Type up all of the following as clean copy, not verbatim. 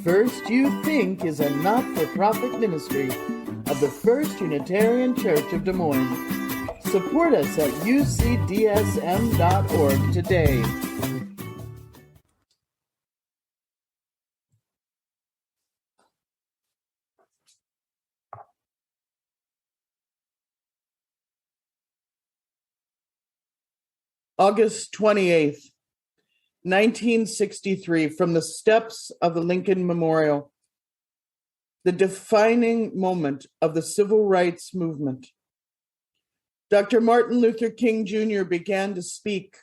First You Think is a not-for-profit ministry of the First Unitarian Church of Des Moines. Support us at ucdsm.org today. August 28th, 1963, from the steps of the Lincoln Memorial, the defining moment of the civil rights movement. Dr. Martin Luther King Jr. began to speak.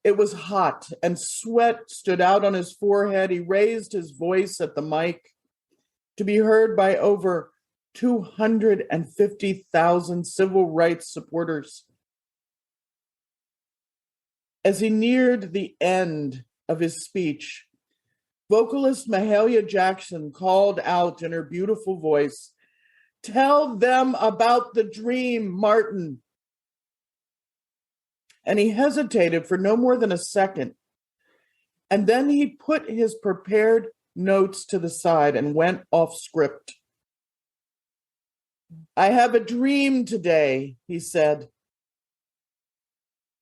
It was hot and sweat stood out on his forehead. He raised his voice at the mic to be heard by over 250,000 civil rights supporters. As he neared the end of his speech, vocalist Mahalia Jackson called out in her beautiful voice, "Tell them about the dream, Martin." And he hesitated for no more than a second. And then he put his prepared notes to the side and went off script. "I have a dream today," he said.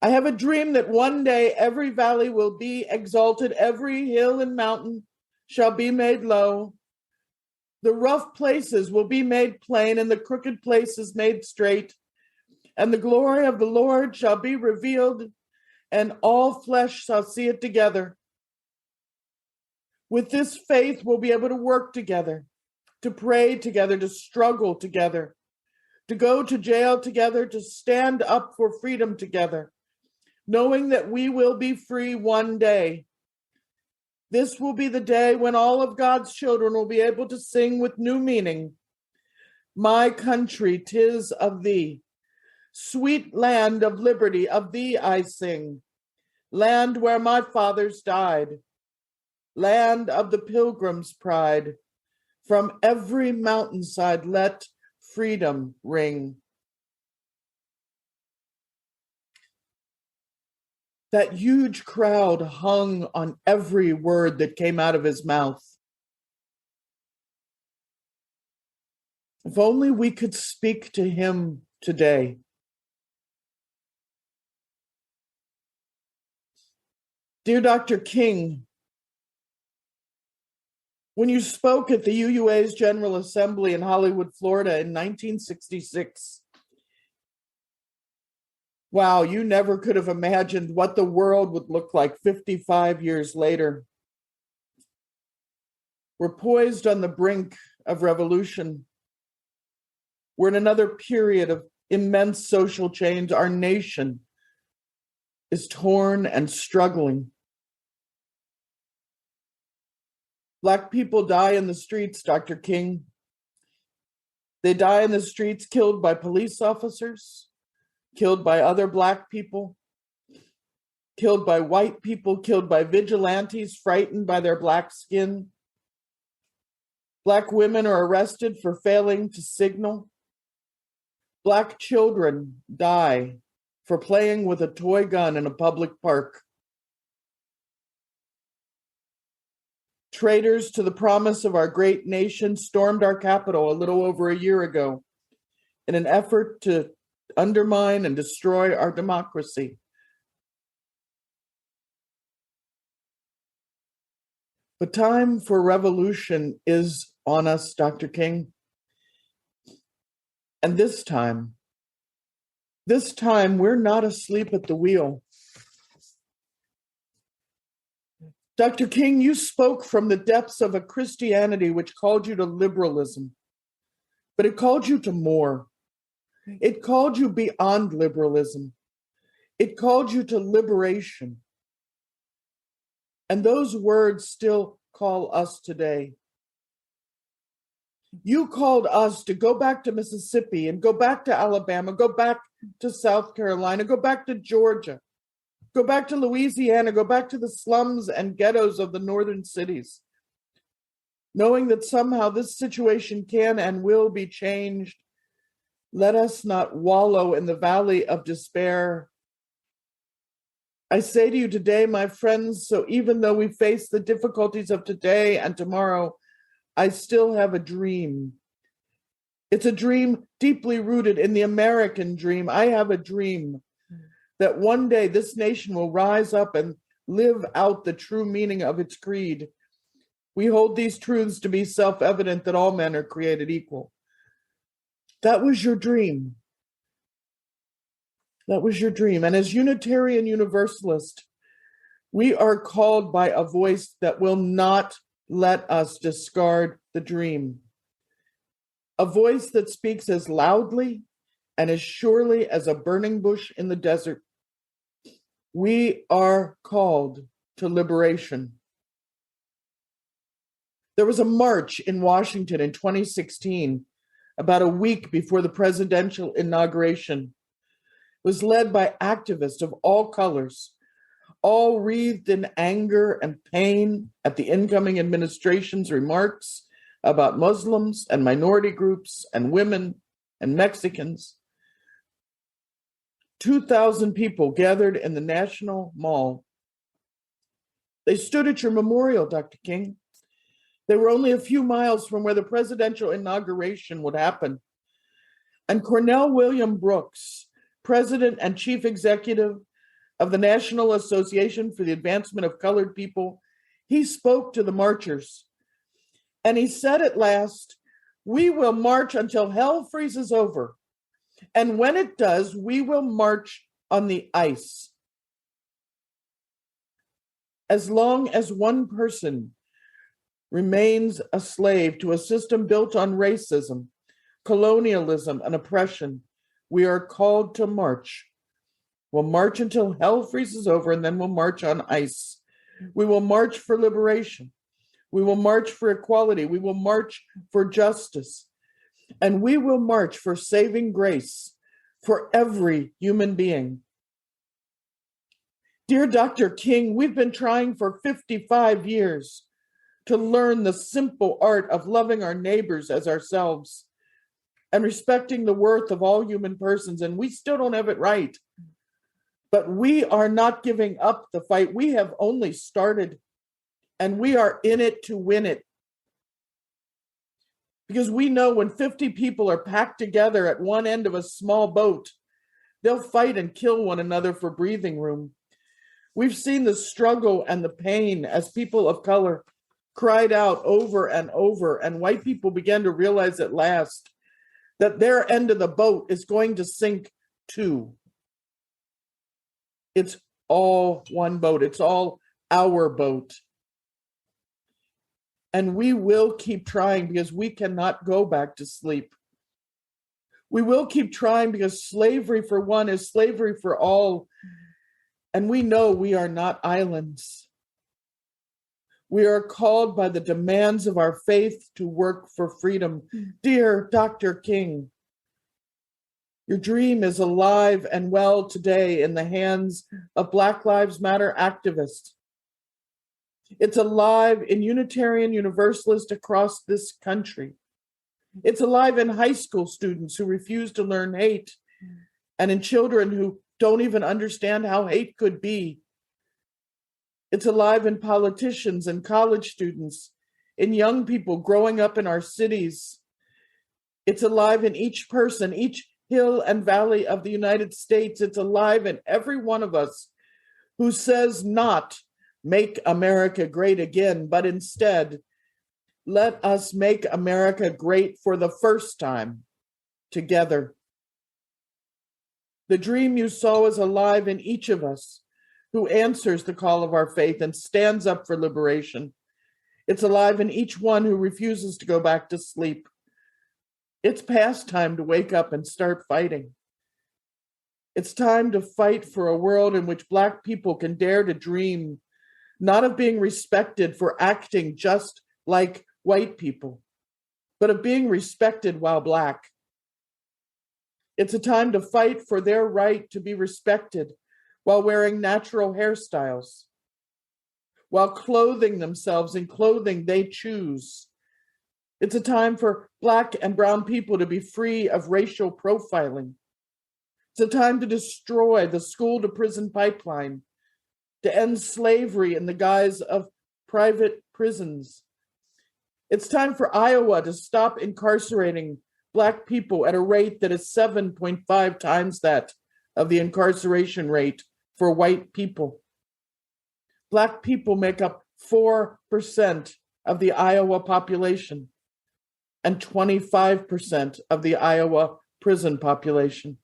"I have a dream that one day every valley will be exalted, every hill and mountain shall be made low. The rough places will be made plain, and the crooked places made straight. And the glory of the Lord shall be revealed, and all flesh shall see it together. With this faith, we'll be able to work together, to pray together, to struggle together, to go to jail together, to stand up for freedom together, knowing that we will be free one day. This will be the day when all of God's children will be able to sing with new meaning. My country, 'tis of thee. Sweet land of liberty, of thee I sing. Land where my fathers died. Land of the pilgrim's pride. From every mountainside let freedom ring." That huge crowd hung on every word that came out of his mouth. If only we could speak to him today. Dear Dr. King, when you spoke at the UUA's General Assembly in Hollywood, Florida in 1966, wow, you never could have imagined what the world would look like 55 years later. We're poised on the brink of revolution. We're in another period of immense social change. Our nation is torn and struggling. Black people die in the streets, Dr. King. They die in the streets, killed by police officers, killed by other Black people, killed by white people, killed by vigilantes frightened by their Black skin. Black women are arrested for failing to signal. Black children die for playing with a toy gun in a public park. Traitors to the promise of our great nation stormed our capital a little over a year ago in an effort to undermine and destroy our democracy. But time for revolution is on us, Dr. King. And this time, we're not asleep at the wheel. Dr. King, you spoke from the depths of a Christianity which called you to liberalism, but it called you to more. It called you beyond liberalism. It called you to liberation. And those words still call us today. You called us to go back to Mississippi and go back to Alabama, go back to South Carolina, go back to Georgia, go back to Louisiana, go back to the slums and ghettos of the northern cities, knowing that somehow this situation can and will be changed. Let us not wallow in the valley of despair, I say to you today, my friends, so even though we face the difficulties of today and tomorrow, I still have a dream. It's a dream deeply rooted in the American dream. I have a dream that one day this nation will rise up and live out the true meaning of its creed. We hold these truths to be self-evident that all men are created equal. That was your dream. That was your dream. And as Unitarian Universalist, we are called by a voice that will not let us discard the dream. A voice that speaks as loudly and as surely as a burning bush in the desert. We are called to liberation. There was a march in Washington in 2016, about a week before the presidential inauguration. It was led by activists of all colors, all wreathed in anger and pain at the incoming administration's remarks about Muslims and minority groups and women and Mexicans. 2,000 people gathered in the National Mall. They stood at your memorial, Dr. King. They were only a few miles from where the presidential inauguration would happen. And Cornell William Brooks, president and chief executive of the National Association for the Advancement of Colored People, he spoke to the marchers. And he said at last, "We will march until hell freezes over. And when it does, we will march on the ice. As long as one person remains a slave to a system built on racism, colonialism, and oppression, we are called to march. We'll march until hell freezes over, and then we'll march on ice. We will march for liberation. We will march for equality. We will march for justice. And we will march for saving grace for every human being." Dear Dr. King, we've been trying for 55 years to learn the simple art of loving our neighbors as ourselves and respecting the worth of all human persons, and we still don't have it right. But we are not giving up the fight. We have only started, and we are in it to win it. Because we know when 50 people are packed together at one end of a small boat, they'll fight and kill one another for breathing room. We've seen the struggle and the pain as people of color cried out over and over, and white people began to realize at last that their end of the boat is going to sink too. It's all one boat. It's all our boat. And we will keep trying because we cannot go back to sleep. We will keep trying because slavery for one is slavery for all. And we know we are not islands. We are called by the demands of our faith to work for freedom. Dear Dr. King, your dream is alive and well today in the hands of Black Lives Matter activists. It's alive in Unitarian Universalists across this country. It's alive in high school students who refuse to learn hate, and in children who don't even understand how hate could be. It's alive in politicians and college students, in young people growing up in our cities. It's alive in each person, each hill and valley of the United States. It's alive in every one of us who says not, "Make America great again," but instead, "Let us make America great for the first time together." The dream you saw is alive in each of us who answers the call of our faith and stands up for liberation. It's alive in each one who refuses to go back to sleep. It's past time to wake up and start fighting. It's time to fight for a world in which Black people can dare to dream, not of being respected for acting just like white people, but of being respected while Black. It's a time to fight for their right to be respected while wearing natural hairstyles, while clothing themselves in clothing they choose. It's a time for Black and brown people to be free of racial profiling. It's a time to destroy the school to prison pipeline to end slavery in the guise of private prisons. It's time for Iowa to stop incarcerating Black people at a rate that is 7.5 times that of the incarceration rate for white people. Black people make up 4% of the Iowa population and 25% of the Iowa prison population.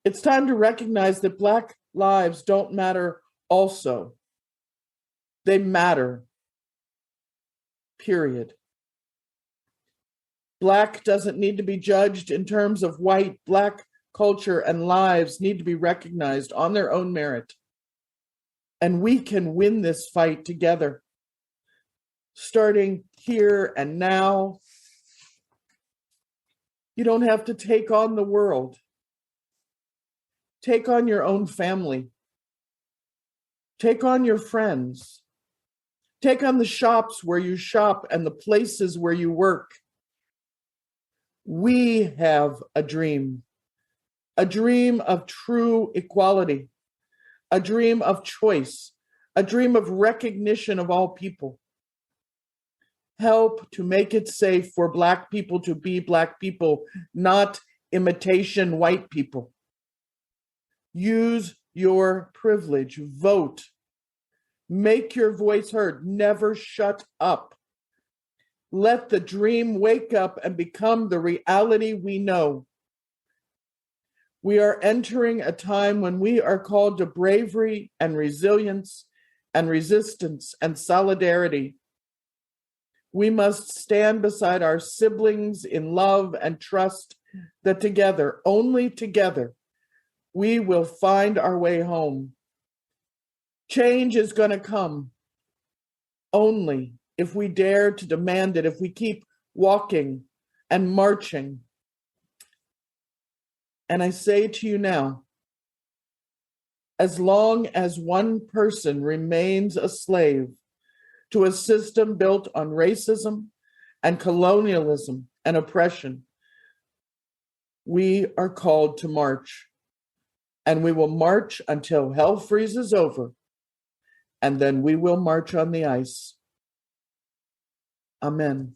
It's time to recognize that Black lives don't matter also. They matter, period. Black doesn't need to be judged in terms of white. Black culture and lives need to be recognized on their own merit. And we can win this fight together, starting here and now. You don't have to take on the world. Take on your own family. Take on your friends. Take on the shops where you shop and the places where you work. We have a dream of true equality, a dream of choice, a dream of recognition of all people. Help to make it safe for Black people to be Black people, not imitation white people. Use your privilege, vote, make your voice heard, never shut up. Let the dream wake up and become the reality we know. We are entering a time when we are called to bravery and resilience and resistance and solidarity. We must stand beside our siblings in love and trust that together, only together, we will find our way home. Change is going to come only if we dare to demand it, if we keep walking and marching. And I say to you now, as long as one person remains a slave to a system built on racism and colonialism and oppression, we are called to march. And we will march until hell freezes over, and then we will march on the ice. Amen.